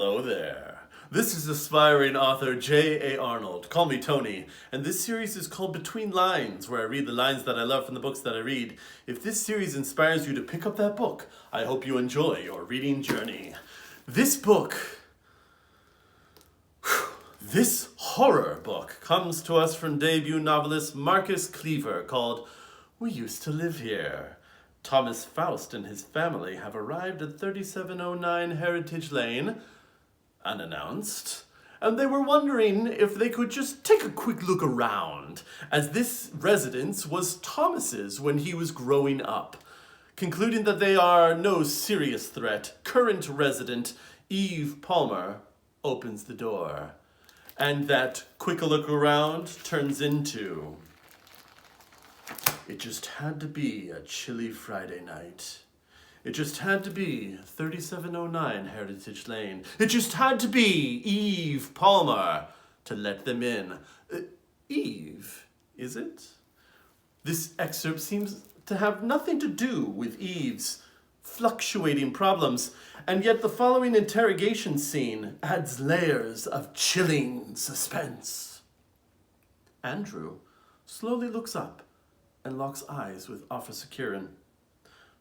Hello there. This is aspiring author J.A. Arnold. Call me Tony. And this series is called Between Lines, where I read the lines that I love from the books that I read. If this series inspires you to pick up that book, I hope you enjoy your reading journey. This horror book comes to us from debut novelist Marcus Kliewer, called We Used to Live Here. Thomas Faust and his family have arrived at 3709 Heritage Lane, unannounced, and they were wondering if they could just take a quick look around, as this residence was Thomas's when he was growing up. Concluding that they are no serious threat, current resident Eve Palmer opens the door, and that quick look around turns into... It just had to be a chilly Friday night. It just had to be 3709 Heritage Lane. It just had to be Eve Palmer to let them in. Eve, is it? This excerpt seems to have nothing to do with Eve's fluctuating problems, and yet the following interrogation scene adds layers of chilling suspense. Andrew slowly looks up and locks eyes with Officer Kieran.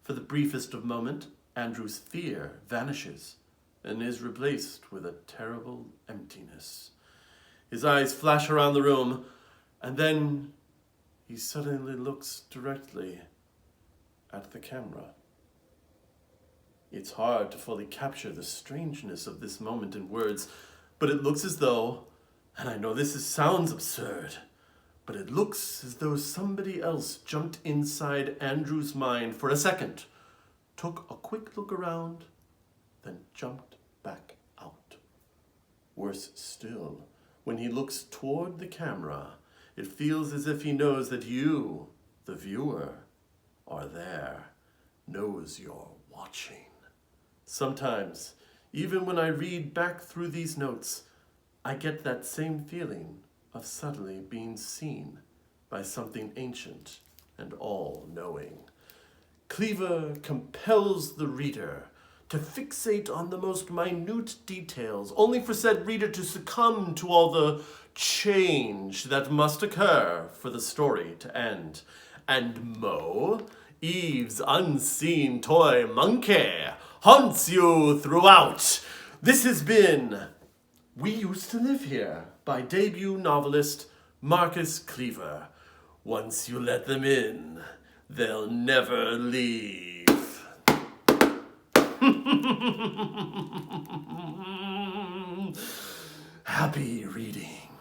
For the briefest of moment, Andrew's fear vanishes and is replaced with a terrible emptiness. His eyes flash around the room, and then he suddenly looks directly at the camera. It's hard to fully capture the strangeness of this moment in words, but it looks as though, and I know this sounds absurd, but it looks as though somebody else jumped inside Andrew's mind for a second, took a quick look around, then jumped back out. Worse still, when he looks toward the camera, it feels as if he knows that you, the viewer, are there, knows you're watching. Sometimes, even when I read back through these notes, I get that same feeling of suddenly being seen by something ancient and all-knowing. Kliewer compels the reader to fixate on the most minute details, only for said reader to succumb to all the change that must occur for the story to end. And Mo, Eve's unseen toy monkey, haunts you throughout. This has been We Used to Live Here by debut novelist Marcus Kliewer. Once you let them in, they'll never leave. Happy reading.